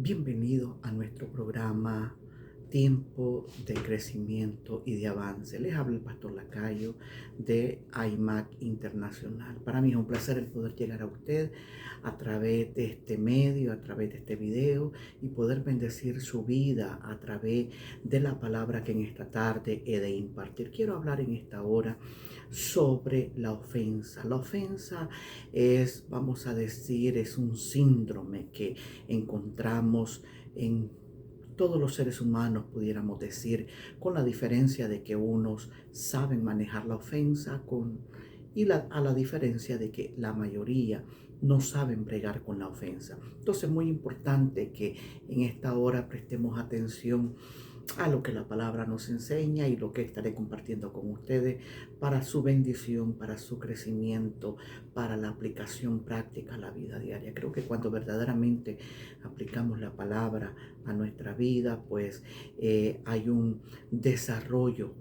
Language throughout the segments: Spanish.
Bienvenido a nuestro programa Tiempo de Crecimiento y de Avance. Les habla el pastor Lacayo de IMAC Internacional. Para mí es un placer el poder llegar a usted a través de este medio, a través de este video y poder bendecir su vida a través de la palabra que en esta tarde he de impartir. Quiero hablar en esta hora sobre la ofensa. La ofensa es, vamos a decir, es un síndrome que encontramos en todos los seres humanos, pudiéramos decir, con la diferencia de que unos saben manejar la ofensa a la diferencia de que la mayoría no saben bregar con la ofensa. Entonces es muy importante que en esta hora prestemos atención a lo que la palabra nos enseña y lo que estaré compartiendo con ustedes para su bendición, para su crecimiento, para la aplicación práctica a la vida diaria. Creo que cuando verdaderamente aplicamos la palabra a nuestra vida, pues hay un desarrollo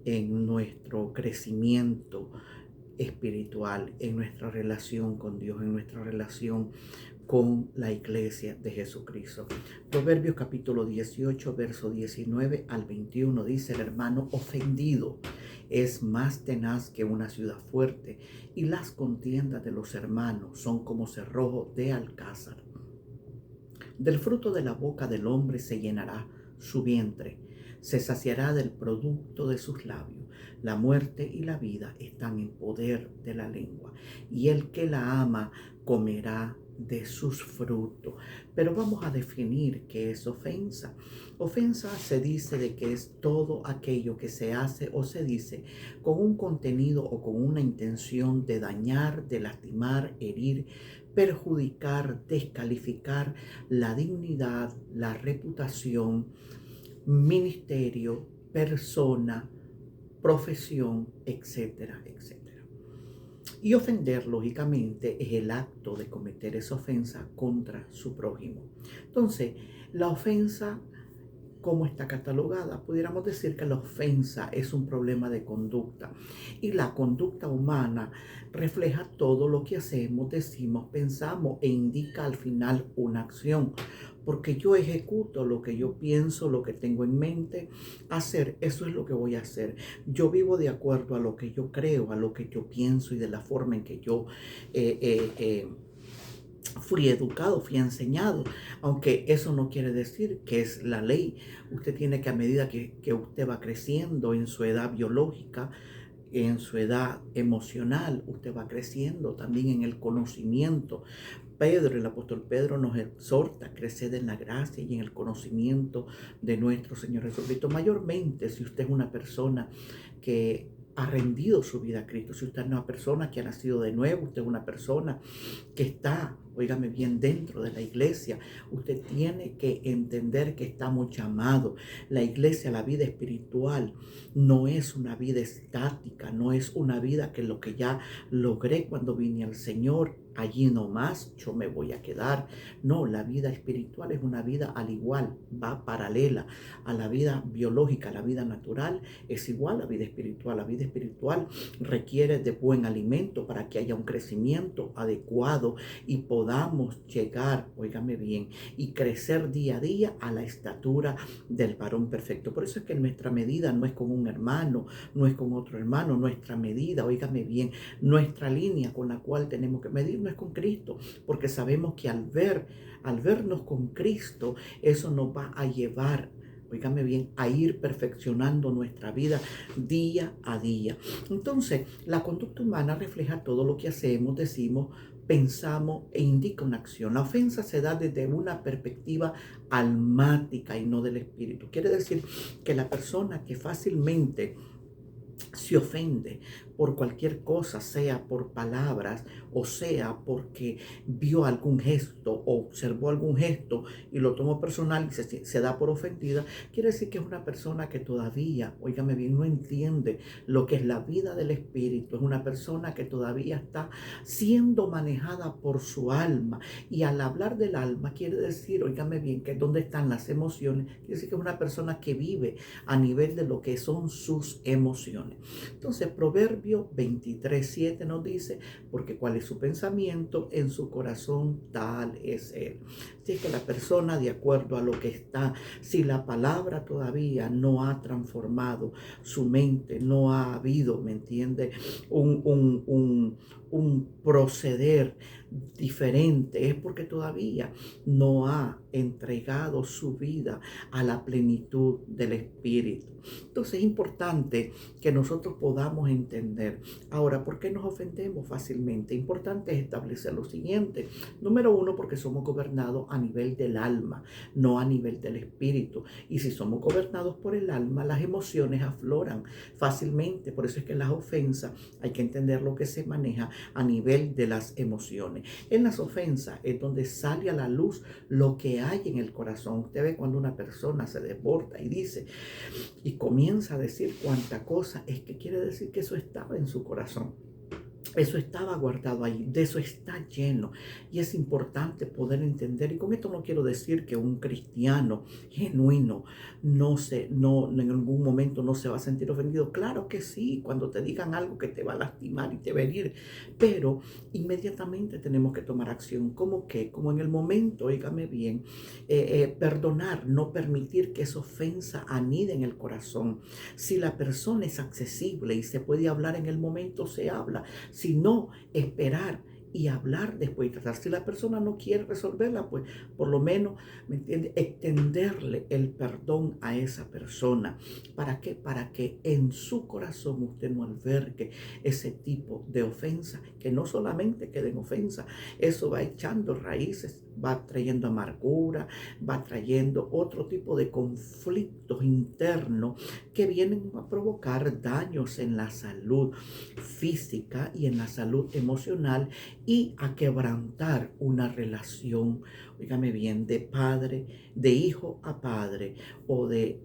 en nuestro crecimiento espiritual, en nuestra relación con Dios, en nuestra relación con la iglesia de Jesucristo. Proverbios capítulo 18, verso 19 al 21 dice: el hermano ofendido es más tenaz que una ciudad fuerte, y las contiendas de los hermanos son como cerrojo de alcázar. Del fruto de la boca del hombre se llenará su vientre, se saciará del producto de sus labios. La muerte y la vida están en poder de la lengua, y el que la ama comerá de sus frutos. Pero vamos a definir qué es ofensa. Ofensa se dice de que es todo aquello que se hace o se dice con un contenido o con una intención de dañar, de lastimar, herir, perjudicar, descalificar la dignidad, la reputación, ministerio, persona, profesión, etcétera, etcétera. Y ofender, lógicamente, es el acto de cometer esa ofensa contra su prójimo. Entonces, la ofensa, ¿cómo está catalogada? Pudiéramos decir que la ofensa es un problema de conducta, y la conducta humana refleja todo lo que hacemos, decimos, pensamos e indica al final una acción. Porque yo ejecuto lo que yo pienso, lo que tengo en mente hacer, eso es lo que voy a hacer. Yo vivo de acuerdo a lo que yo creo, a lo que yo pienso y de la forma en que yo eh, eh, eh, fui educado, fui enseñado, aunque eso no quiere decir que es la ley. Usted tiene que, a medida que usted va creciendo en su edad biológica, en su edad emocional, usted va creciendo también en el conocimiento. Pedro, el apóstol Pedro nos exhorta a crecer en la gracia y en el conocimiento de nuestro Señor Jesucristo. Mayormente si usted es una persona que ha rendido su vida a Cristo, si usted es una persona que ha nacido de nuevo, usted es una persona que está, óigame bien, dentro de la iglesia, usted tiene que entender que estamos llamados. La iglesia, la vida espiritual, no es una vida estática, no es una vida que lo que ya logré cuando vine al Señor, allí nomás yo me voy a quedar. No, la vida espiritual es una vida al igual, va paralela a la vida biológica, la vida natural es igual a la vida espiritual. La vida espiritual requiere de buen alimento para que haya un crecimiento adecuado y podamos llegar, óigame bien, y crecer día a día a la estatura del varón perfecto. Por eso es que nuestra medida no es con un hermano, no es con otro hermano, nuestra medida, óigame bien, nuestra línea con la cual tenemos que medir no es con Cristo, porque sabemos que al vernos con Cristo, eso nos va a llevar, óigame bien, a ir perfeccionando nuestra vida día a día. Entonces, la conducta humana refleja todo lo que hacemos, decimos, pensamos e indica una acción. La ofensa se da desde una perspectiva almática y no del espíritu. Quiere decir que la persona que fácilmente se ofende por cualquier cosa, sea por palabras o sea porque vio algún gesto o observó algún gesto y lo tomó personal y se da por ofendida, quiere decir que es una persona que todavía, óigame bien, no entiende lo que es la vida del espíritu. Es una persona que todavía está siendo manejada por su alma, y al hablar del alma quiere decir, óigame bien, que es donde están las emociones. Quiere decir que es una persona que vive a nivel de lo que son sus emociones. Entonces, Proverbios Proverbio 23:7 nos dice, porque cuál es su pensamiento en su corazón, tal es él. Así es que la persona, de acuerdo a lo que está, si la palabra todavía no ha transformado su mente, no ha habido, ¿me entiende? Un proceder diferente, es porque todavía no ha entregado su vida a la plenitud del Espíritu. Entonces es importante que nosotros podamos entender. Ahora, ¿por qué nos ofendemos fácilmente? Importante es establecer lo siguiente. Número uno, porque somos gobernados a nivel del alma, no a nivel del espíritu. Y si somos gobernados por el alma, las emociones afloran fácilmente. Por eso es que las ofensas hay que entender lo que se maneja a nivel de las emociones. En las ofensas es donde sale a la luz lo que hay en el corazón. Usted ve cuando una persona se desborda y dice y comienza a decir cuánta cosa, es que quiere decir que eso estaba en su corazón. Eso estaba guardado ahí, de eso está lleno. Y es importante poder entender, y con esto no quiero decir que un cristiano genuino no en algún momento no se va a sentir ofendido. Claro que sí, cuando te digan algo que te va a lastimar y te va a herir, pero inmediatamente tenemos que tomar acción. ¿Cómo qué? Como en el momento, óigame bien, perdonar, no permitir que esa ofensa anide en el corazón. Si la persona es accesible y se puede hablar en el momento, se habla, sino esperar y hablar después y tratar. Si la persona no quiere resolverla, pues por lo menos, ¿me entiende? Extenderle el perdón a esa persona. ¿Para qué? Para que en su corazón usted no albergue ese tipo de ofensa, que no solamente quede en ofensa, eso va echando raíces, va trayendo amargura, va trayendo otro tipo de conflictos internos que vienen a provocar daños en la salud física y en la salud emocional y a quebrantar una relación, óigame bien, de padre, de hijo a padre o de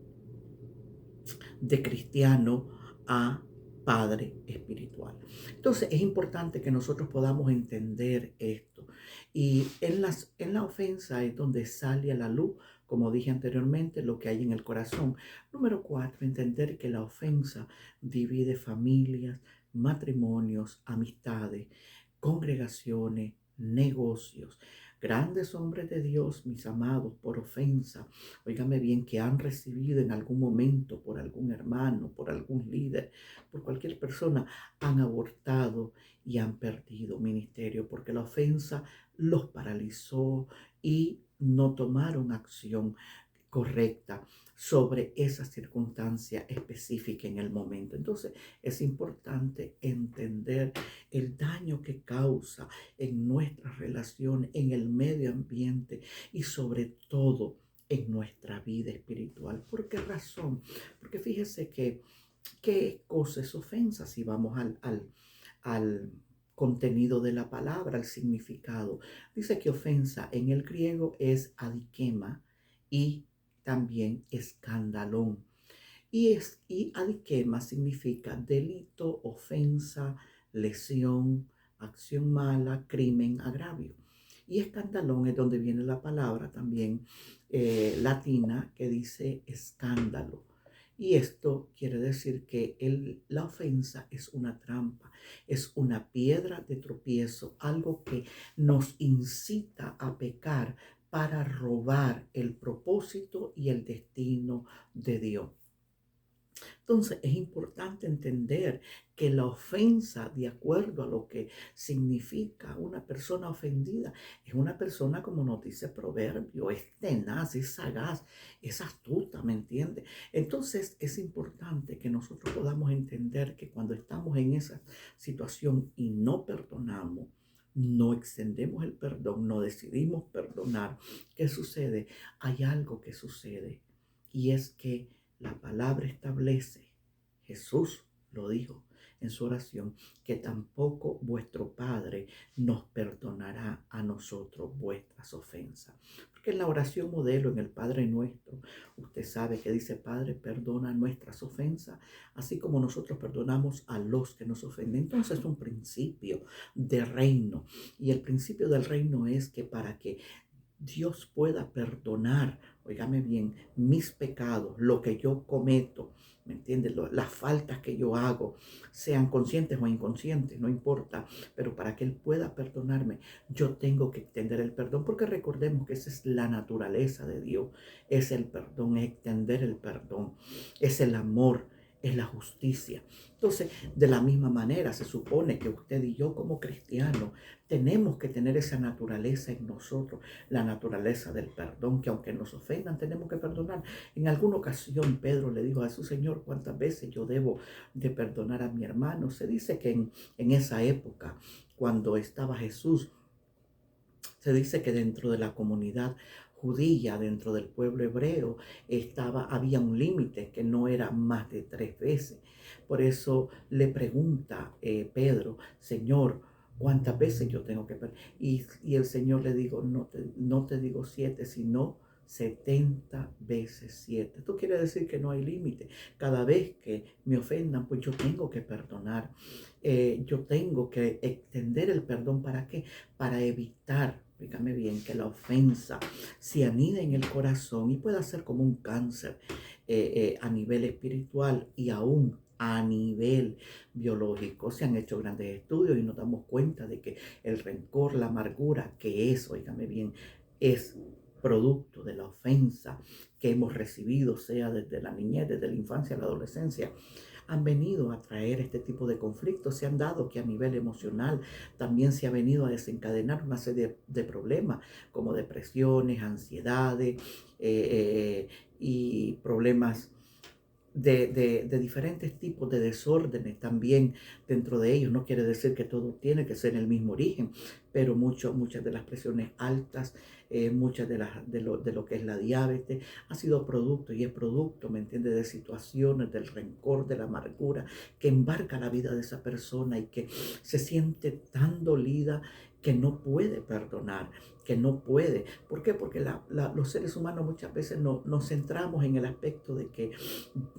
cristiano a padre espiritual. Entonces es importante que nosotros podamos entender esto. Y en la ofensa es donde sale a la luz, como dije anteriormente, lo que hay en el corazón. Número 4, entender que la ofensa divide familias, matrimonios, amistades, congregaciones, negocios. Grandes hombres de Dios, mis amados, por ofensa, óigame bien, que han recibido en algún momento por algún hermano, por algún líder, por cualquier persona, han abortado y han perdido ministerio porque la ofensa los paralizó y no tomaron acción correcta sobre esa circunstancia específica en el momento. Entonces es importante entender el daño que causa en nuestras relaciones, en el medio ambiente y sobre todo en nuestra vida espiritual. ¿Por qué razón? Porque fíjese que qué cosa es ofensa si vamos al contenido de la palabra, al significado. Dice que ofensa en el griego es adikema y también escandalón. Y adikema significa delito, ofensa, lesión, acción mala, crimen, agravio. Y escandalón es donde viene la palabra también latina que dice escándalo. Y esto quiere decir que la ofensa es una trampa, es una piedra de tropiezo, algo que nos incita a pecar para robar el propósito y el destino de Dios. Entonces es importante entender que la ofensa, de acuerdo a lo que significa una persona ofendida, es una persona, como nos dice Proverbio, es tenaz, es sagaz, es astuta, ¿me entiende? Entonces es importante que nosotros podamos entender que cuando estamos en esa situación y no perdonamos, no extendemos el perdón, no decidimos perdonar, ¿qué sucede? Hay algo que sucede y es que la palabra establece, Jesús lo dijo en su oración, que tampoco vuestro Padre nos perdonará a nosotros vuestras ofensas. Porque en la oración modelo, en el Padre Nuestro, usted sabe que dice, Padre, perdona nuestras ofensas, así como nosotros perdonamos a los que nos ofenden. Entonces es un principio de reino. Y el principio del reino es que para que Dios pueda perdonar, óigame bien, mis pecados, lo que yo cometo, ¿me entiendes? Las faltas que yo hago, sean conscientes o inconscientes, no importa, pero para que Él pueda perdonarme, yo tengo que extender el perdón, porque recordemos que esa es la naturaleza de Dios, es el perdón, es extender el perdón, es el amor, es la justicia. Entonces, de la misma manera, se supone que usted y yo como cristianos tenemos que tener esa naturaleza en nosotros, la naturaleza del perdón, que aunque nos ofendan, tenemos que perdonar. En alguna ocasión Pedro le dijo a su Señor, ¿cuántas veces yo debo de perdonar a mi hermano? Se dice que en esa época, cuando estaba Jesús, se dice que dentro de la comunidad judía, dentro del pueblo hebreo, había un límite que no era más de 3 veces. Por eso le pregunta Pedro, Señor, ¿cuántas veces yo tengo que perdonar? Y el Señor le dijo, no te digo 7, sino 70 veces 7. Esto quiere decir que no hay límite. Cada vez que me ofendan, pues yo tengo que perdonar. Yo tengo que extender el perdón. ¿Para qué? Para evitar, fíjame bien, que la ofensa se anide en el corazón y pueda ser como un cáncer a nivel espiritual y aún a nivel biológico. Se han hecho grandes estudios y nos damos cuenta de que el rencor, la amargura, que es, oígame bien, es producto de la ofensa que hemos recibido, sea desde la niñez, desde la infancia, la adolescencia, han venido a traer este tipo de conflictos. Se han dado que a nivel emocional también se ha venido a desencadenar una serie de problemas como depresiones, ansiedades y problemas de diferentes tipos de desórdenes también dentro de ellos. No quiere decir que todo tiene que ser el mismo origen, pero muchas de las presiones altas, muchas de lo que es la diabetes, ha sido producto y es producto, ¿me entiende?, de situaciones, del rencor, de la amargura que embarca la vida de esa persona y que se siente tan dolida que no puede perdonar, que no puede. ¿Por qué? Porque los seres humanos muchas veces nos centramos en el aspecto de que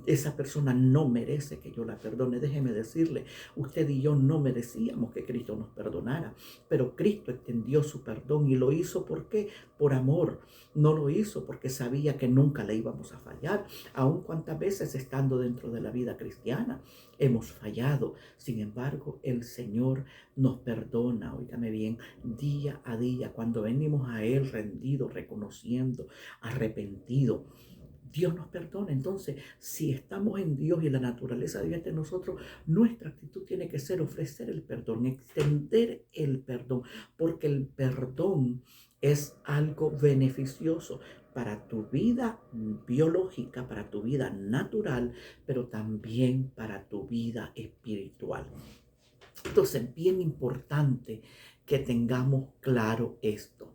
esa persona no merece que yo la perdone. Déjeme decirle, usted y yo no merecíamos que Cristo nos perdonara, pero Cristo extendió su perdón y lo hizo. ¿Por qué? Por amor. No lo hizo porque sabía que nunca le íbamos a fallar, aun cuantas veces estando dentro de la vida cristiana hemos fallado. Sin embargo, el Señor nos perdona, óigame bien, día a día, cuando venimos a Él rendidos, reconociendo, arrepentidos. Dios nos perdona. Entonces, si estamos en Dios y la naturaleza de Dios está en nosotros, nuestra actitud tiene que ser ofrecer el perdón, extender el perdón, porque el perdón es algo beneficioso para tu vida biológica, para tu vida natural, pero también para tu vida espiritual. Entonces, bien importante que tengamos claro esto.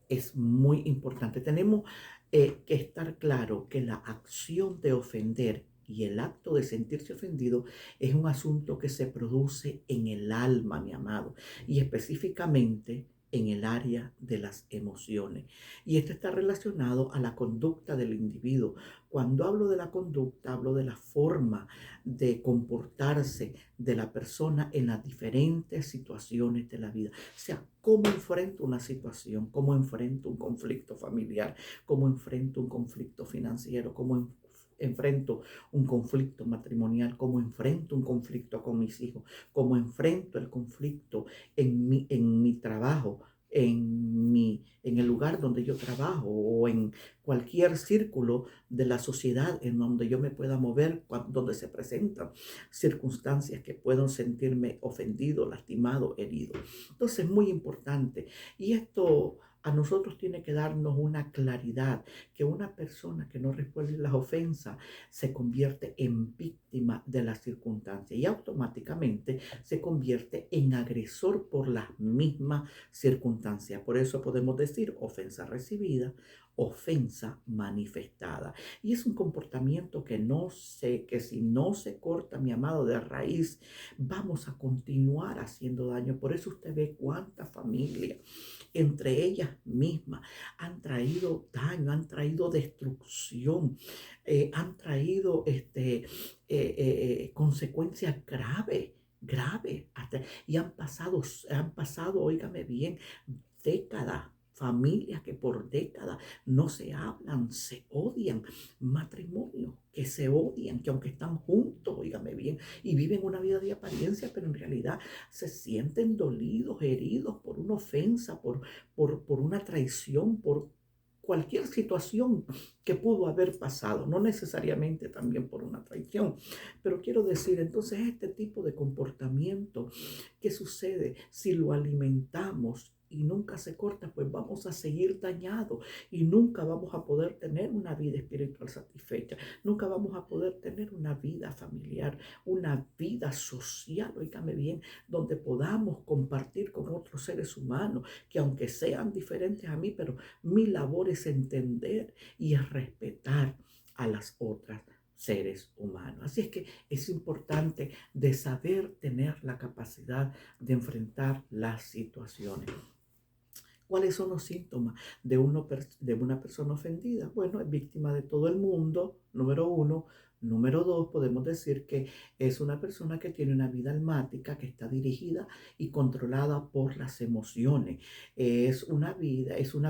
Es muy importante. Tenemos que estar claro que la acción de ofender y el acto de sentirse ofendido es un asunto que se produce en el alma, mi amado, y específicamente en el área de las emociones. Y esto está relacionado a la conducta del individuo. Cuando hablo de la conducta, hablo de la forma de comportarse de la persona en las diferentes situaciones de la vida. O sea, cómo enfrento una situación, cómo enfrento un conflicto familiar, cómo enfrento un conflicto financiero, cómo enfrento un conflicto matrimonial, cómo enfrento un conflicto con mis hijos, cómo enfrento el conflicto en mi trabajo, en el lugar donde yo trabajo o en cualquier círculo de la sociedad en donde yo me pueda mover, donde se presentan circunstancias que puedo sentirme ofendido, lastimado, herido. Entonces es muy importante. Y esto a nosotros tiene que darnos una claridad, que una persona que no resuelve las ofensas se convierte en víctima de las circunstancias y automáticamente se convierte en agresor por las mismas circunstancias. Por eso podemos decir ofensa recibida, ofensa manifestada. Y es un comportamiento que si no se corta, mi amado, de raíz, vamos a continuar haciendo daño. Por eso usted ve cuántas familias, entre ellas mismas, han traído daño, han traído destrucción, han traído consecuencias graves, y han pasado, óigame bien, décadas familias que por décadas no se hablan, se odian, matrimonios que se odian, que aunque están juntos, óigame bien, y viven una vida de apariencia, pero en realidad se sienten dolidos, heridos por una ofensa, por una traición, por cualquier situación que pudo haber pasado, no necesariamente también por una traición, pero quiero decir, entonces este tipo de comportamiento, ¿qué sucede? Si lo alimentamos y nunca se corta, pues vamos a seguir dañados y nunca vamos a poder tener una vida espiritual satisfecha, nunca vamos a poder tener una vida familiar, una vida social, oígame bien, donde podamos compartir con otros seres humanos que aunque sean diferentes a mí, pero mi labor es entender y es respetar a las otras seres humanos. Así es que es importante de saber tener la capacidad de enfrentar las situaciones. ¿Cuáles son los síntomas de una persona ofendida? Bueno, es víctima de todo el mundo, número uno. Número dos, podemos decir que es una persona que tiene una vida almática, que está dirigida y controlada por las emociones. Es una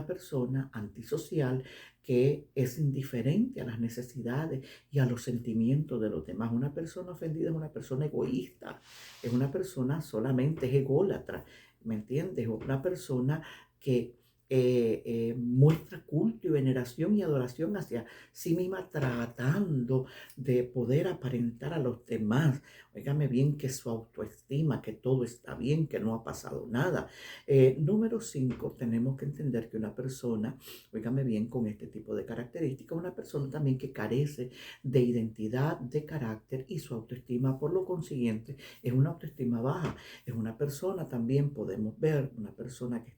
persona antisocial que es indiferente a las necesidades y a los sentimientos de los demás. Una persona ofendida es una persona egoísta, es una persona solamente es ególatra, ¿me entiendes? Una persona que muestra culto y veneración y adoración hacia sí misma, tratando de poder aparentar a los demás. Óigame bien, que su autoestima, que todo está bien, que no ha pasado nada. Número 5, tenemos que entender que una persona, óigame bien, con este tipo de características, una persona también que carece de identidad, de carácter, y su autoestima, por lo consiguiente, es una autoestima baja. Es una persona también, podemos ver, una persona que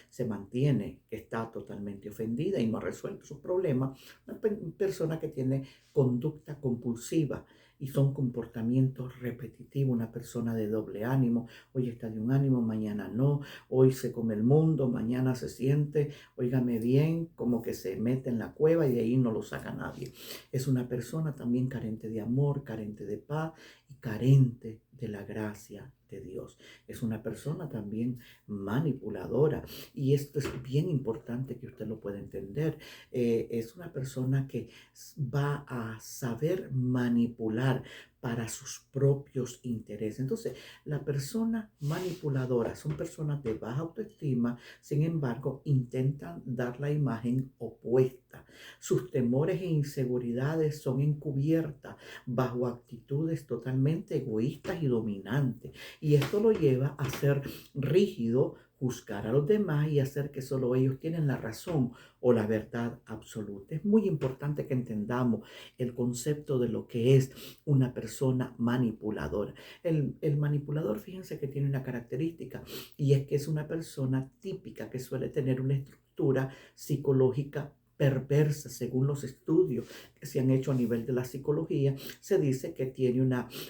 se mantiene, que está totalmente ofendida y no ha resuelto sus problemas, una persona que tiene conducta compulsiva y son comportamientos repetitivos, una persona de doble ánimo, hoy está de un ánimo, mañana no, hoy se come el mundo, mañana se siente, óigame bien, como que se mete en la cueva y de ahí no lo saca nadie. Es una persona también carente de amor, carente de paz y carente de la gracia de Dios. Es una persona también manipuladora, y esto es bien importante que usted lo pueda entender. Es una persona que va a saber manipular para sus propios intereses. Entonces, la persona manipuladora son personas de baja autoestima, sin embargo, intentan dar la imagen opuesta. Sus temores e inseguridades son encubiertas bajo actitudes totalmente egoístas y dominantes. Y esto lo lleva a ser rígido, juzgar a los demás y hacer que solo ellos tienen la razón o la verdad absoluta. Es muy importante que entendamos el concepto de lo que es una persona manipuladora. El manipulador, fíjense que tiene una característica, y es que es una persona típica que suele tener una estructura psicológica perversa. Según los estudios que se han hecho a nivel de la psicología, se dice que tiene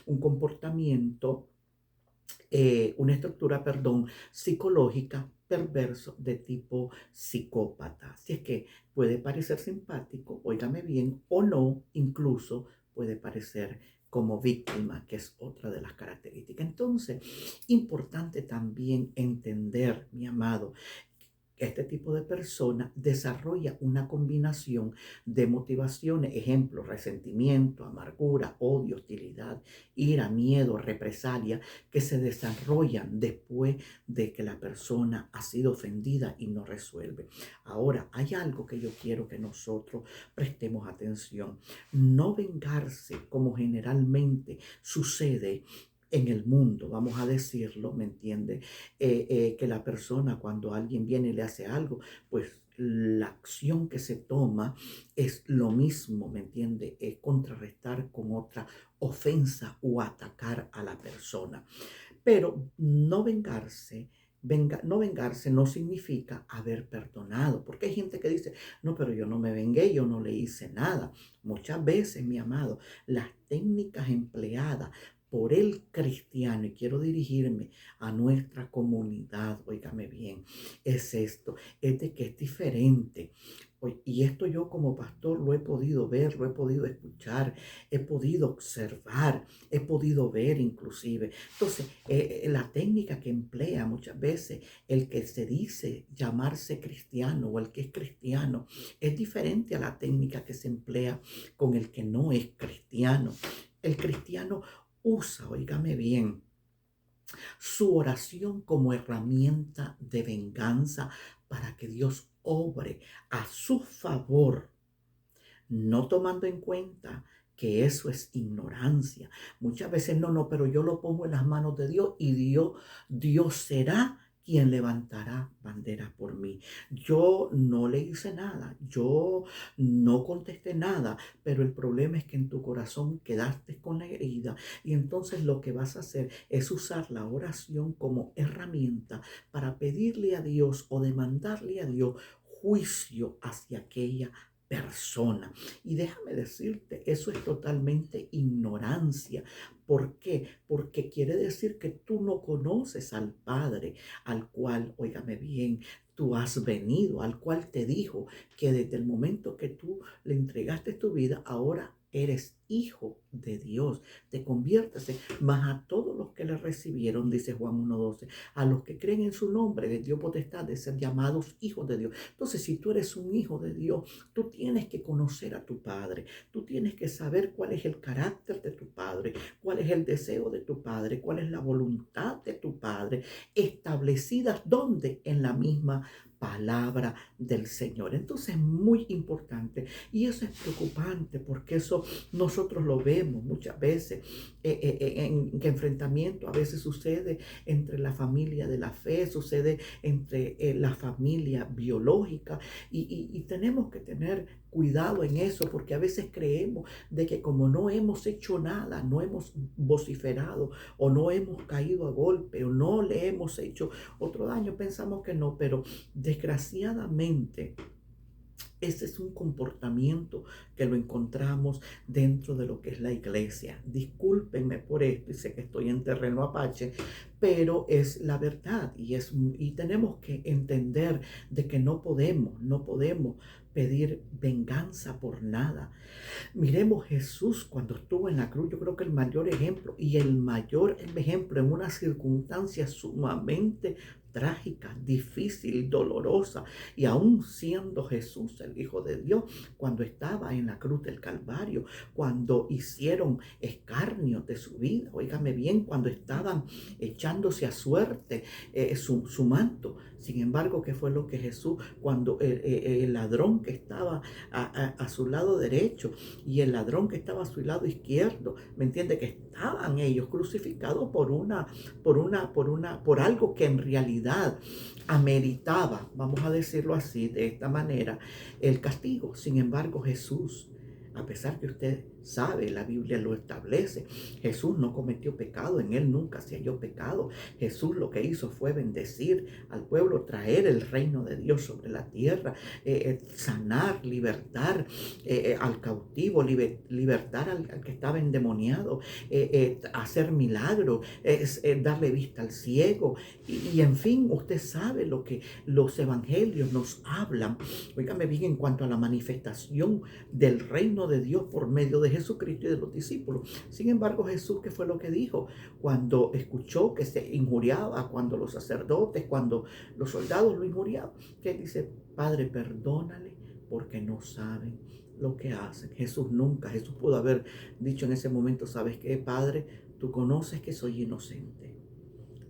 un comportamiento, una estructura, perdón, psicológica perverso de tipo psicópata. Así es que puede parecer simpático, óigame bien, o no, incluso puede parecer como víctima, que es otra de las características. Entonces, importante también entender, mi amado, este tipo de persona desarrolla una combinación de motivaciones, ejemplo, resentimiento, amargura, odio, hostilidad, ira, miedo, represalia, que se desarrollan después de que la persona ha sido ofendida y no resuelve. Ahora, hay algo que yo quiero que nosotros prestemos atención. No vengarse, como generalmente sucede en el mundo, vamos a decirlo, ¿me entiende? Que la persona, cuando alguien viene y le hace algo, pues la acción que se toma es lo mismo, ¿me entiende? Es contrarrestar con otra ofensa o atacar a la persona. Pero no vengarse no significa haber perdonado, porque hay gente que dice, no, pero yo no me vengué, yo no le hice nada. Muchas veces, mi amado, las técnicas empleadas por el cristiano, y quiero dirigirme a nuestra comunidad, óigame bien, es esto, es de que es diferente Y esto yo como pastor lo he podido ver, lo he podido escuchar, he podido observar, he podido ver inclusive. Entonces, la técnica que emplea muchas veces el que se dice llamarse cristiano o el que es cristiano es diferente a la técnica que se emplea con el que no es cristiano. El cristiano usa, oígame bien, su oración como herramienta de venganza para que Dios obre a su favor, no tomando en cuenta que eso es ignorancia. Muchas veces no, pero yo lo pongo en las manos de Dios y Dios será quien levantará bandera por mí. Yo no le hice nada, yo no contesté nada, pero el problema es que en tu corazón quedaste con la herida y entonces lo que vas a hacer es usar la oración como herramienta para pedirle a Dios o demandarle a Dios juicio hacia aquella persona. Y déjame decirte, eso es totalmente ignorancia. ¿Por qué? Porque quiere decir que tú no conoces al Padre, al cual, óigame bien, tú has venido, al cual te dijo que desde el momento que tú le entregaste tu vida, ahora eres hijo de Dios, te conviertes, más a todos los que le recibieron, dice Juan 1:12, a los que creen en su nombre, les dio potestad de ser llamados hijos de Dios. Entonces, si tú eres un hijo de Dios, tú tienes que conocer a tu Padre, tú tienes que saber cuál es el carácter de tu Padre, cuál es el deseo de tu Padre, cuál es la voluntad de tu Padre, establecidas donde en la misma palabra del Señor. Entonces es muy importante y eso es preocupante porque eso nosotros lo vemos muchas veces en que enfrentamiento a veces sucede entre la familia de la fe, sucede entre la familia biológica y tenemos que tener cuidado en eso porque a veces creemos de que como no hemos hecho nada, no hemos vociferado o no hemos caído a golpe o no le hemos hecho otro daño, pensamos que no, pero desgraciadamente ese es un comportamiento que lo encontramos dentro de lo que es la iglesia. Discúlpenme por esto y sé que estoy en terreno apache, pero es la verdad y tenemos que entender de que no podemos pedir venganza por nada. Miremos Jesús cuando estuvo en la cruz, yo creo que el mayor ejemplo y el mayor ejemplo en una circunstancia sumamente trágica, difícil, dolorosa, y aún siendo Jesús el Hijo de Dios, cuando estaba en la cruz del Calvario, cuando hicieron escarnio de su vida, óigame bien, cuando estaban echándose a suerte su manto. Sin embargo, ¿qué fue lo que Jesús, cuando el ladrón que estaba a su lado derecho y el ladrón que estaba a su lado izquierdo, ¿me entiende? Que estaban ellos crucificados por algo que en realidad ameritaba, vamos a decirlo así, de esta manera, el castigo. Sin embargo, Jesús, a pesar que usted sabe, la Biblia lo establece, Jesús no cometió pecado, en él nunca se halló pecado. Jesús lo que hizo fue bendecir al pueblo, traer el reino de Dios sobre la tierra, sanar, libertar al cautivo, libertar al que estaba endemoniado, hacer milagros, darle vista al ciego y en fin, usted sabe lo que los evangelios nos hablan. Óigame bien en cuanto a la manifestación del reino de Dios por medio de Jesucristo y de los discípulos. Sin embargo, Jesús, ¿qué fue lo que dijo? Cuando escuchó que se injuriaba, cuando los sacerdotes, cuando los soldados lo injuriaban, que dice, Padre, perdónale porque no saben lo que hacen. Jesús pudo haber dicho en ese momento, ¿sabes qué, Padre? Tú conoces que soy inocente.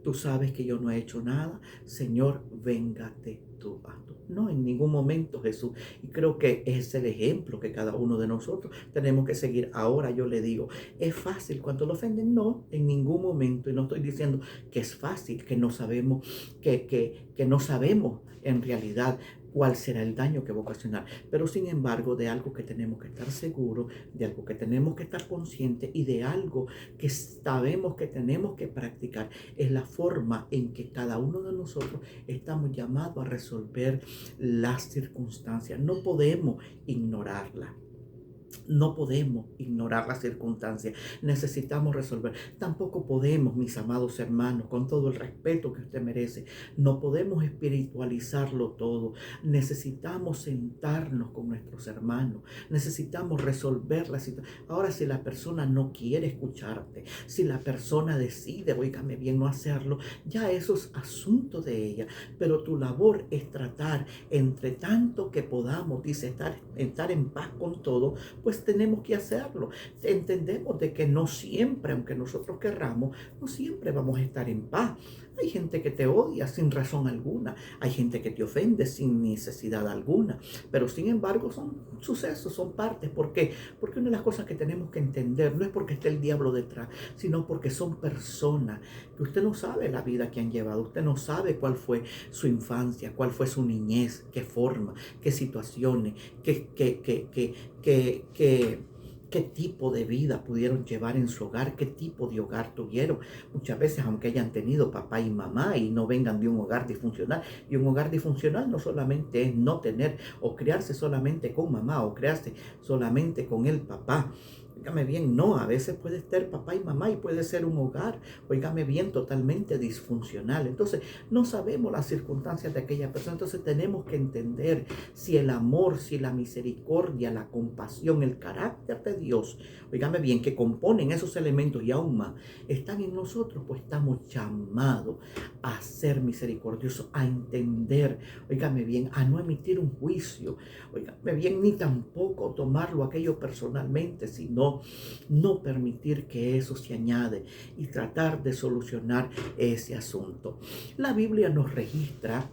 Tú sabes que yo no he hecho nada. Señor, véngate tú a tú. No, en ningún momento, Jesús. Y creo que es el ejemplo que cada uno de nosotros tenemos que seguir. Ahora yo le digo, ¿es fácil cuando lo ofenden? No, en ningún momento. Y no estoy diciendo que es fácil, que no sabemos, que no sabemos en realidad cuál será el daño que va a ocasionar. Pero sin embargo, de algo que tenemos que estar seguros, de algo que tenemos que estar conscientes y de algo que sabemos que tenemos que practicar, es la forma en que cada uno de nosotros estamos llamados a resolver las circunstancias. No podemos ignorarlas. No podemos ignorar las circunstancias, necesitamos resolver. Tampoco podemos, mis amados hermanos, con todo el respeto que usted merece, no podemos espiritualizarlo todo. Necesitamos sentarnos con nuestros hermanos, necesitamos resolver la situación. Ahora, si la persona no quiere escucharte, si la persona decide, oígame bien, no hacerlo, ya eso es asunto de ella. Pero tu labor es tratar, entre tanto que podamos, dice, estar en paz con todo, pues tenemos que hacerlo. Entendemos de que no siempre, aunque nosotros querramos, no siempre vamos a estar en paz. Hay gente que te odia sin razón alguna, hay gente que te ofende sin necesidad alguna, pero sin embargo son sucesos, son partes. ¿Por qué? Porque una de las cosas que tenemos que entender no es porque esté el diablo detrás, sino porque son personas que usted no sabe la vida que han llevado, usted no sabe cuál fue su infancia, cuál fue su niñez, qué forma, qué situaciones, qué tipo de vida pudieron llevar en su hogar, qué tipo de hogar tuvieron. Muchas veces, aunque hayan tenido papá y mamá y no vengan de un hogar disfuncional, y un hogar disfuncional no solamente es no tener o criarse solamente con mamá o criarse solamente con el papá. Óigame bien, no, a veces puede estar papá y mamá y puede ser un hogar, óigame bien, totalmente disfuncional. Entonces, no sabemos las circunstancias de aquella persona. Entonces, tenemos que entender si el amor, si la misericordia, la compasión, el carácter de Dios, óigame bien, que componen esos elementos y aún más, están en nosotros, pues estamos llamados a ser misericordiosos, a entender, óigame bien, a no emitir un juicio, óigame bien, ni tampoco tomarlo aquello personalmente, sino no permitir que eso se añade y tratar de solucionar ese asunto. La Biblia nos registra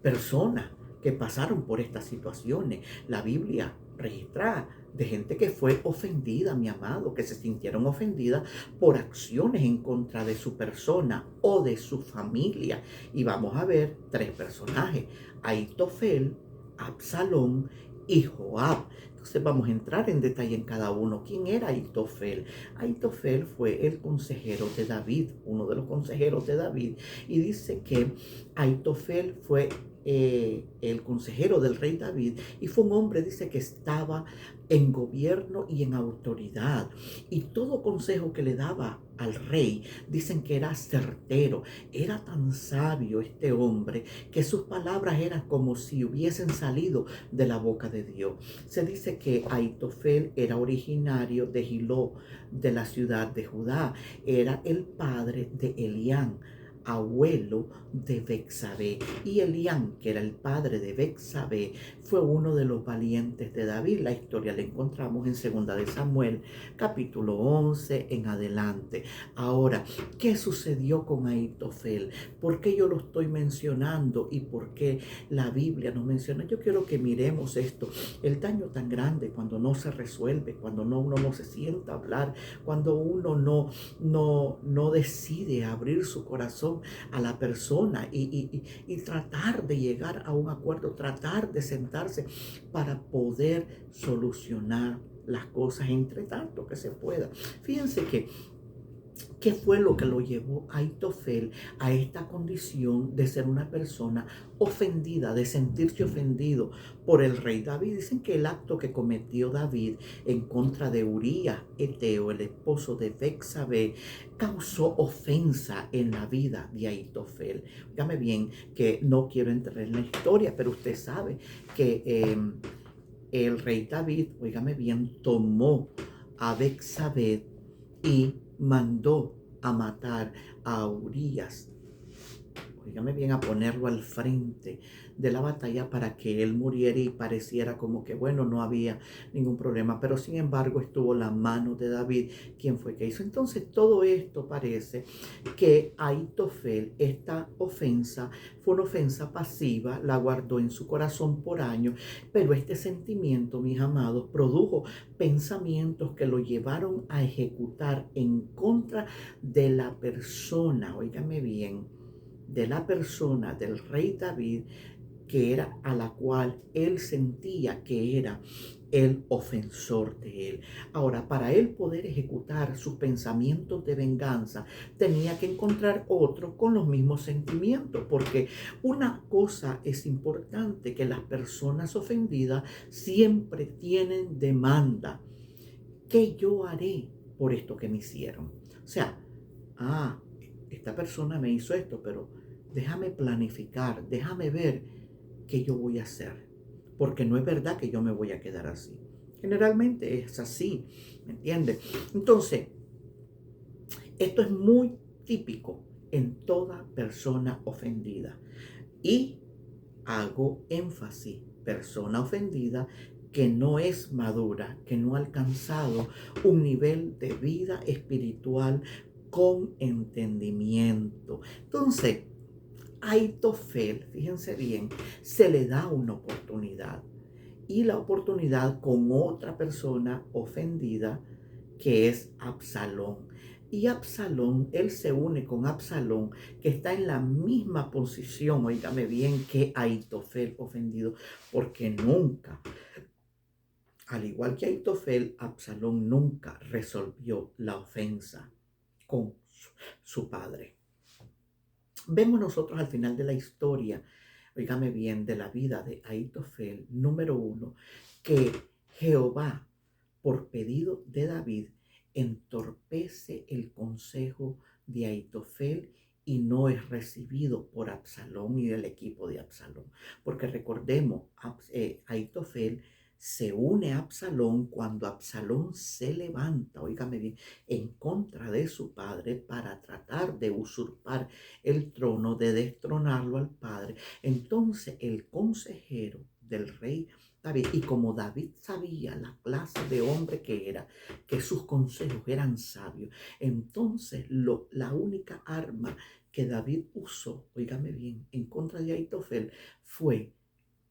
personas que pasaron por estas situaciones. La Biblia registra de gente que fue ofendida, mi amado, que se sintieron ofendidas por acciones en contra de su persona o de su familia. Y vamos a ver tres personajes: Ahitofel, Absalón y Joab. Entonces vamos a entrar en detalle en cada uno. ¿Quién era Ahitofel? Ahitofel fue el consejero de David, uno de los consejeros de David. Y dice que Ahitofel fue el consejero del rey David, y fue un hombre, dice, que estaba en gobierno y en autoridad, y todo consejo que le daba al rey, dicen que era certero. Era tan sabio este hombre que sus palabras eran como si hubiesen salido de la boca de Dios. Se dice que Ahitofel era originario de Gilo, de la ciudad de Judá. Era el padre de Elián, abuelo de Betsabé. Y Elián, que era el padre de Betsabé, fue uno de los valientes de David. La historia la encontramos en 2 de Samuel, capítulo 11 en adelante. Ahora, ¿qué sucedió con Ahitofel? ¿Por qué yo lo estoy mencionando y por qué la Biblia nos menciona? Yo quiero que miremos esto, el daño tan grande cuando no se resuelve, cuando uno no se sienta a hablar, cuando uno no decide abrir su corazón a la persona y tratar de llegar a un acuerdo, tratar de sentarse para poder solucionar las cosas entre tanto que se pueda. Fíjense que ¿qué fue lo que lo llevó a Ahitofel a esta condición de ser una persona ofendida, de sentirse ofendido por el rey David? Dicen que el acto que cometió David en contra de Urías Eteo, el esposo de Betsabé, causó ofensa en la vida de Ahitofel. Dígame bien que no quiero entrar en la historia, pero usted sabe que el rey David, óigame bien, tomó a Betsabé y mandó a matar a Urías, óigame bien, a ponerlo al frente de la batalla para que él muriera y pareciera como que, bueno, no había ningún problema. Pero sin embargo estuvo la mano de David, quien fue que hizo. Entonces todo esto parece que Ahitofel, esta ofensa, fue una ofensa pasiva, la guardó en su corazón por años, pero este sentimiento, mis amados, produjo pensamientos que lo llevaron a ejecutar en contra de la persona, óigame bien, de la persona del rey David, que era a la cual él sentía que era el ofensor de él. Ahora, para él poder ejecutar sus pensamientos de venganza, tenía que encontrar otro con los mismos sentimientos, porque una cosa es importante, que las personas ofendidas siempre tienen demanda. ¿Qué yo haré por esto que me hicieron? O sea, ah, esta persona me hizo esto, pero déjame planificar, déjame ver qué yo voy a hacer, porque no es verdad que yo me voy a quedar así. Generalmente es así, ¿me entiendes? Entonces, esto es muy típico en toda persona ofendida. Y hago énfasis, persona ofendida que no es madura, que no ha alcanzado un nivel de vida espiritual con entendimiento. Entonces, a Aitofel, fíjense bien, se le da una oportunidad, y la oportunidad con otra persona ofendida, que es Absalón. Y Absalón, él se une con Absalón, que está en la misma posición, oígame bien, que Aitofel ofendido, porque nunca, al igual que Aitofel, Absalón nunca resolvió la ofensa con su padre. Vemos nosotros al final de la historia, oígame bien, de la vida de Aitofel, número 1, que Jehová, por pedido de David, entorpece el consejo de Aitofel y no es recibido por Absalón y el equipo de Absalón. Porque recordemos, Aitofel se une a Absalón cuando Absalón se levanta, oígame bien, en contra de su padre para tratar de usurpar el trono, de destronarlo al padre. Entonces el consejero del rey David, y como David sabía la clase de hombre que era, que sus consejos eran sabios, entonces la única arma que David usó, oígame bien, en contra de Aitofel fue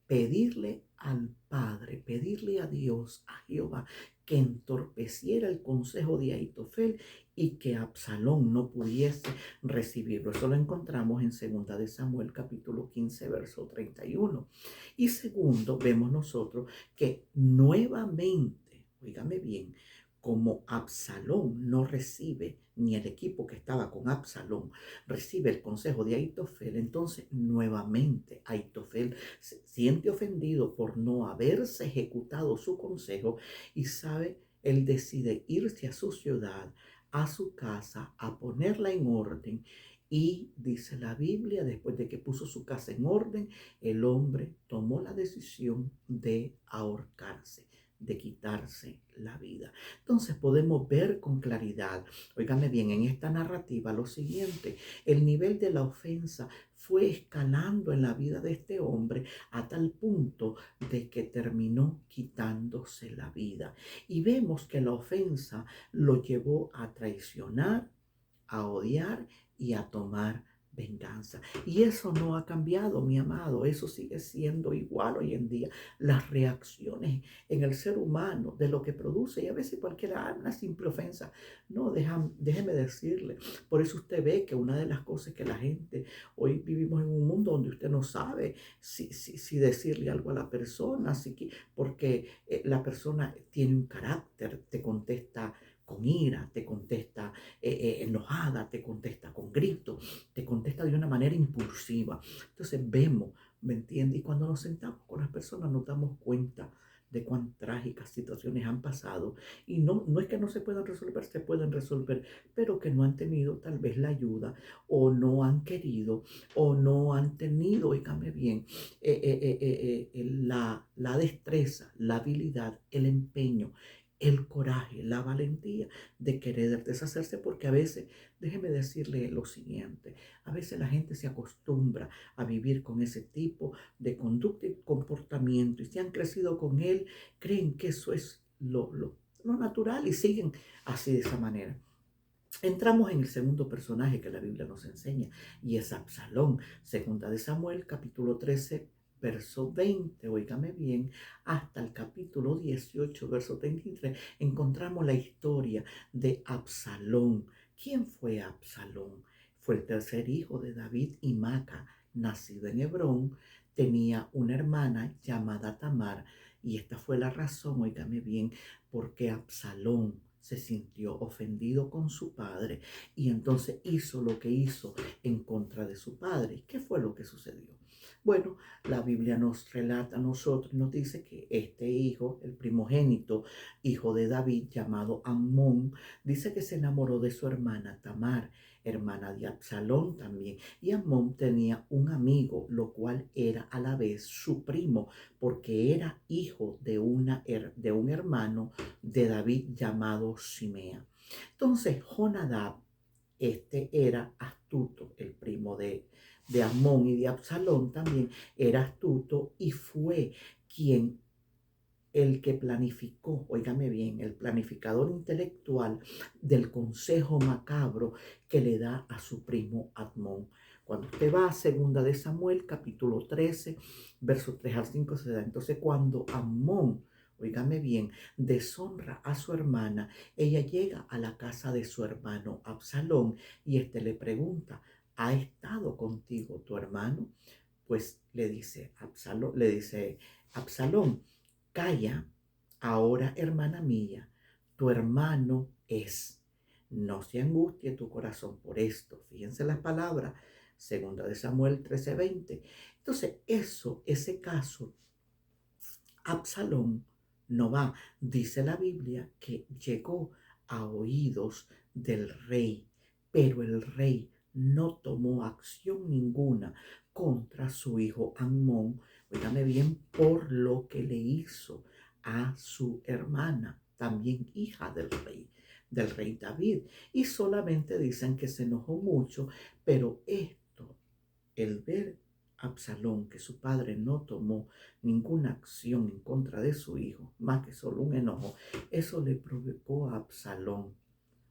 pedirle al Padre, pedirle a Dios, a Jehová, que entorpeciera el consejo de Aitofel y que Absalón no pudiese recibirlo. Eso lo encontramos en 2 de Samuel capítulo 15, verso 31. Y segundo, vemos nosotros que nuevamente, oígame bien, como Absalón no recibe, ni el equipo que estaba con Absalón recibe el consejo de Aitofel, entonces nuevamente Aitofel se siente ofendido por no haberse ejecutado su consejo y sabe, él decide irse a su ciudad, a su casa, a ponerla en orden. Y dice la Biblia, después de que puso su casa en orden, el hombre tomó la decisión de ahorcarse, de quitarse la vida. Entonces podemos ver con claridad, óigame bien, en esta narrativa lo siguiente: el nivel de la ofensa fue escalando en la vida de este hombre a tal punto de que terminó quitándose la vida. Y vemos que la ofensa lo llevó a traicionar, a odiar y a tomar venganza. Y eso no ha cambiado, mi amado. Eso sigue siendo igual hoy en día. Las reacciones en el ser humano de lo que produce, y a veces cualquiera, una simple ofensa. No, déjeme decirle. Por eso usted ve que una de las cosas que la gente, hoy vivimos en un mundo donde usted no sabe si decirle algo a la persona, porque la persona tiene un carácter, te contesta con ira, te contesta enojada, te contesta con gritos, te contesta de una manera impulsiva. Entonces vemos, ¿me entiendes? Y cuando nos sentamos con las personas nos damos cuenta de cuán trágicas situaciones han pasado. Y no es que no se puedan resolver, se pueden resolver, pero que no han tenido tal vez la ayuda, o no han querido, o no han tenido, oígame bien, la destreza, la habilidad, el empeño, el coraje, la valentía de querer deshacerse, porque a veces, déjeme decirle lo siguiente, a veces la gente se acostumbra a vivir con ese tipo de conducta y comportamiento, y si han crecido con él, creen que eso es lo natural y siguen así de esa manera. Entramos en el segundo personaje que la Biblia nos enseña, y es Absalón. Segunda de Samuel, capítulo 13, verso 20, oígame bien, hasta el capítulo 18, verso 33, encontramos la historia de Absalón. ¿Quién fue Absalón? Fue el tercer hijo de David y Maca, nacido en Hebrón. Tenía una hermana llamada Tamar, Y esta fue la razón, óigame bien, porque Absalón se sintió ofendido con su padre y entonces hizo lo que hizo en contra de su padre. ¿Qué fue lo que sucedió? Bueno, la Biblia nos relata a nosotros, nos dice que este hijo, el primogénito, hijo de David, llamado Amnón, dice que se enamoró de su hermana Tamar, hermana de Absalón también. Y Amnón tenía un amigo, lo cual era a la vez su primo, porque era hijo de un hermano de David llamado Simea. Entonces, Jonadab, este era astuto, el primo de Amón y de Absalón también era astuto y fue quien el que planificó, óigame bien, el planificador intelectual del consejo macabro que le da a su primo Amón. Cuando usted va a segunda de Samuel, capítulo 13, versos 3 al 5, se da. Entonces, cuando Amón, óigame bien, deshonra a su hermana, ella llega a la casa de su hermano Absalón y este le pregunta, ¿ha estado contigo tu hermano? Pues le dice Absalón, calla, ahora hermana mía, tu hermano es. No se angustie tu corazón por esto. Fíjense las palabras, segunda de Samuel 13:20. Entonces, ese caso, Absalón no va. Dice la Biblia que llegó a oídos del rey, pero el rey no tomó acción ninguna contra su hijo Amnón, óigame bien, por lo que le hizo a su hermana, también hija del rey David. Y solamente dicen que se enojó mucho, pero esto, el ver Absalón que su padre no tomó ninguna acción en contra de su hijo, más que solo un enojo, eso le provocó a Absalón,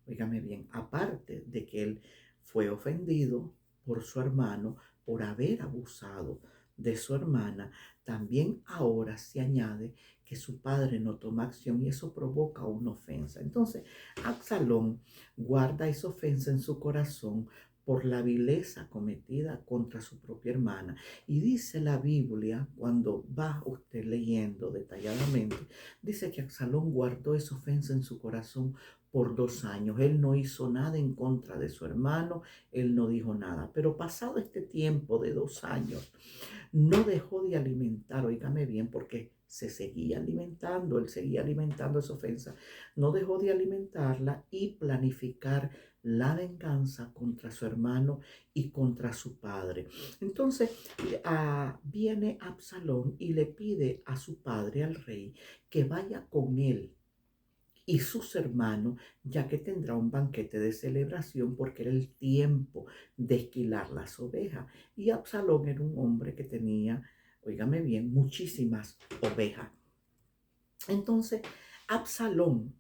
óigame bien, aparte de que él fue ofendido por su hermano por haber abusado de su hermana, también ahora se añade que su padre no toma acción y eso provoca una ofensa. Entonces, Absalón guarda esa ofensa en su corazón por la vileza cometida contra su propia hermana. Y dice la Biblia, cuando va usted leyendo detalladamente, dice que Absalón guardó esa ofensa en su corazón por 2 años. Él no hizo nada en contra de su hermano, él no dijo nada. Pero pasado este tiempo de 2 años, no dejó de alimentar, óigame bien, porque se seguía alimentando, él seguía alimentando esa ofensa, no dejó de alimentarla y planificar la venganza contra su hermano y contra su padre. Entonces viene Absalón y le pide a su padre, al rey, que vaya con él y sus hermanos, ya que tendrá un banquete de celebración porque era el tiempo de esquilar las ovejas. Y Absalón era un hombre que tenía, óigame bien, muchísimas ovejas. Entonces, Absalón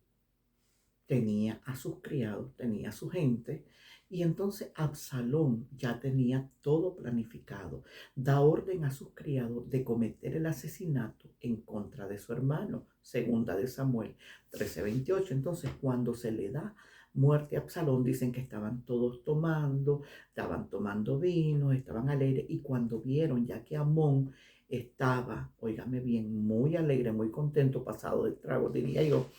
tenía a sus criados, tenía a su gente, y entonces Absalón ya tenía todo planificado. Da orden a sus criados de cometer el asesinato en contra de su hermano, segunda de Samuel 13:28. Entonces, cuando se le da muerte a Absalón, dicen que estaban todos estaban tomando vino, estaban alegres, y cuando vieron ya que Amón estaba, óigame bien, muy alegre, muy contento, pasado de trago, diría yo,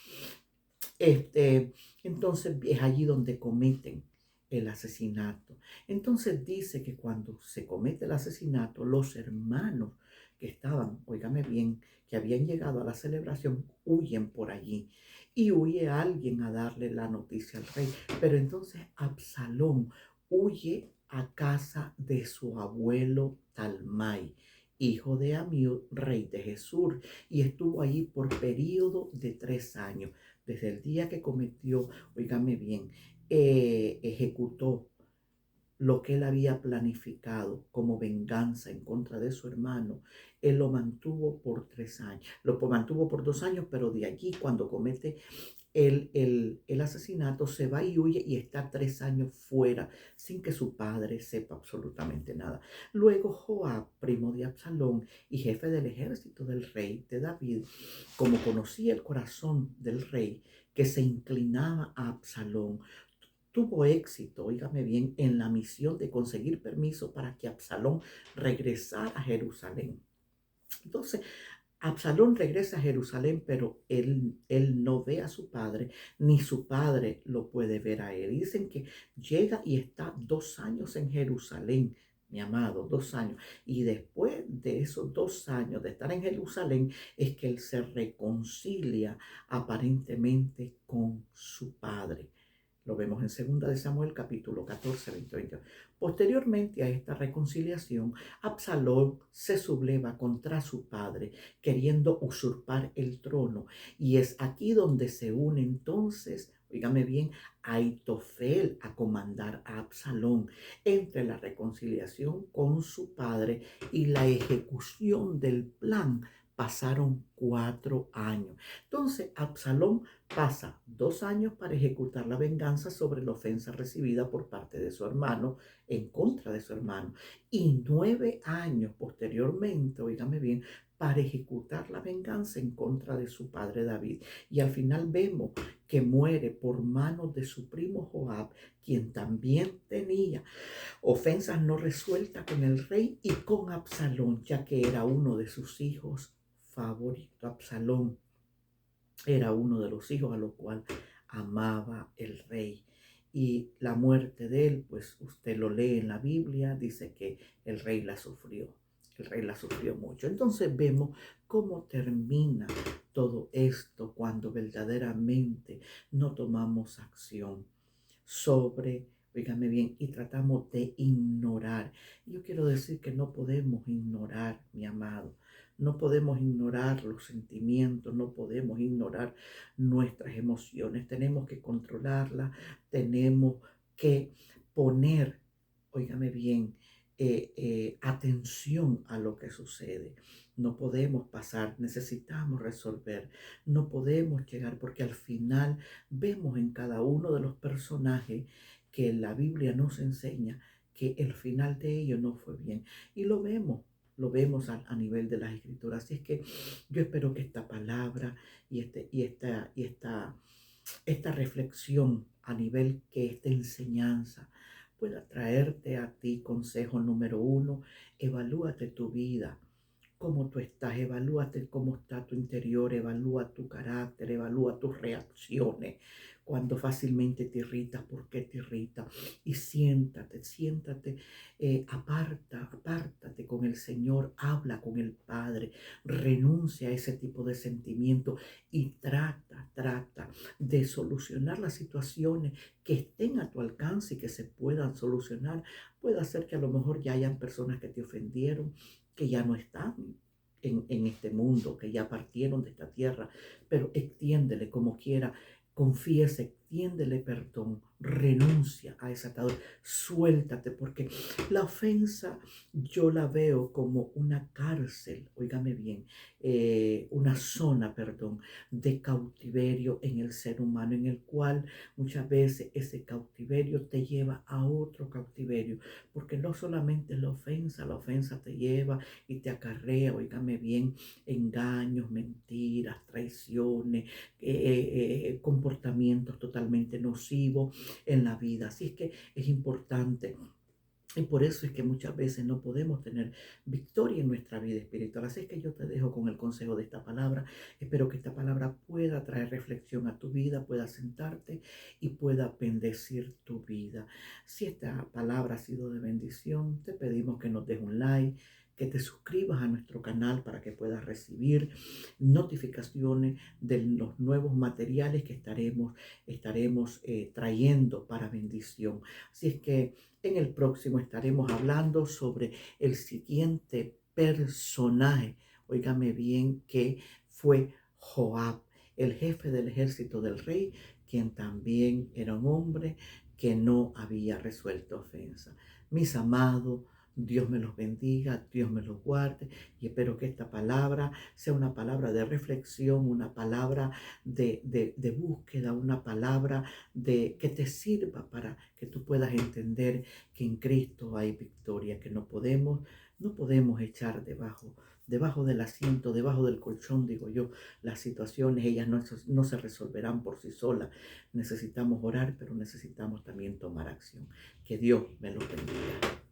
entonces es allí donde cometen el asesinato. Entonces dice que cuando se comete el asesinato, los hermanos que estaban, óigame bien, que habían llegado a la celebración, huyen por allí. Y huye alguien a darle la noticia al rey. Pero entonces Absalón huye a casa de su abuelo Talmai, hijo de Amiud, rey de Jesús, y estuvo allí por periodo de 3 años desde el día que cometió, oígame bien, ejecutó lo que él había planificado como venganza en contra de su hermano. Él lo mantuvo por 3 años, lo mantuvo por 2 años, pero de allí cuando comete el asesinato se va y huye y está 3 años fuera sin que su padre sepa absolutamente nada. Luego Joab, primo de Absalón y jefe del ejército del rey de David, como conocía el corazón del rey que se inclinaba a Absalón, tuvo éxito, óigame bien, en la misión de conseguir permiso para que Absalón regresara a Jerusalén. Entonces, Absalón regresa a Jerusalén, pero él no ve a su padre, ni su padre lo puede ver a él. Y dicen que llega y está 2 años en Jerusalén, mi amado, 2 años. Y después de esos 2 años de estar en Jerusalén, es que él se reconcilia aparentemente con su padre. Lo vemos en 2 de Samuel, capítulo 14, 20, 20. Posteriormente a esta reconciliación, Absalón se subleva contra su padre, queriendo usurpar el trono. Y es aquí donde se une entonces, oígame bien, Aitofel a comandar a Absalón entre la reconciliación con su padre y la ejecución del plan. Pasaron 4 años. Entonces, Absalón pasa 2 años para ejecutar la venganza sobre la ofensa recibida por parte de su hermano en contra de su hermano, y 9 años posteriormente, oígame bien, para ejecutar la venganza en contra de su padre David. Y al final vemos que muere por manos de su primo Joab, quien también tenía ofensas no resueltas con el rey y con Absalón, ya que era uno de sus hijos favoritos. Absalón era uno de los hijos a los cual amaba el rey. Y la muerte de él, pues usted lo lee en la Biblia, dice que el rey la sufrió. El rey la sufrió mucho. Entonces vemos cómo termina todo esto cuando verdaderamente no tomamos acción sobre, oígame bien, y tratamos de ignorar. Yo quiero decir que no podemos ignorar, mi amado. No podemos ignorar los sentimientos, no podemos ignorar nuestras emociones. Tenemos que controlarlas, tenemos que poner, oígame bien, atención a lo que sucede. No podemos pasar, necesitamos resolver, no podemos llegar porque al final vemos en cada uno de los personajes que la Biblia nos enseña que el final de ellos no fue bien. Y lo vemos a nivel de las escrituras. Así es que yo espero que esta palabra esta reflexión a nivel que esta enseñanza pueda traerte a ti consejo número uno. Evalúate tu vida, cómo tú estás, evalúate cómo está tu interior, evalúa tu carácter, evalúa tus reacciones. Cuando fácilmente te irritas, ¿por qué te irritas? Y siéntate, apártate con el Señor, habla con el Padre, renuncia a ese tipo de sentimiento y trata de solucionar las situaciones que estén a tu alcance y que se puedan solucionar. Puede ser que a lo mejor ya hayan personas que te ofendieron, que ya no están en este mundo, que ya partieron de esta tierra, pero extiéndele como quiera, confiese, extiéndele perdón, renuncia a esa atadura, suéltate, porque la ofensa yo la veo como una cárcel, óigame bien, una zona, perdón, de cautiverio en el ser humano, en el cual muchas veces ese cautiverio te lleva a otro cautiverio, porque no solamente la ofensa te lleva y te acarrea, oígame bien, engaños, mentiras, traiciones, comportamientos totalmente nocivos en la vida. Así es que es importante. Y por eso es que muchas veces no podemos tener victoria en nuestra vida espiritual. Así es que yo te dejo con el consejo de esta palabra. Espero que esta palabra pueda traer reflexión a tu vida, pueda sentarte y pueda bendecir tu vida. Si esta palabra ha sido de bendición, te pedimos que nos des un like, que te suscribas a nuestro canal para que puedas recibir notificaciones de los nuevos materiales que estaremos trayendo para bendición. Así es que en el próximo estaremos hablando sobre el siguiente personaje, óigame bien, que fue Joab, el jefe del ejército del rey, quien también era un hombre que no había resuelto ofensa. Mis amados, Dios me los bendiga, Dios me los guarde y espero que esta palabra sea una palabra de reflexión, una palabra de búsqueda, una palabra que te sirva para que tú puedas entender que en Cristo hay victoria, que no podemos echar debajo del asiento, debajo del colchón, digo yo, las situaciones, ellas no se resolverán por sí solas. Necesitamos orar, pero necesitamos también tomar acción. Que Dios me los bendiga.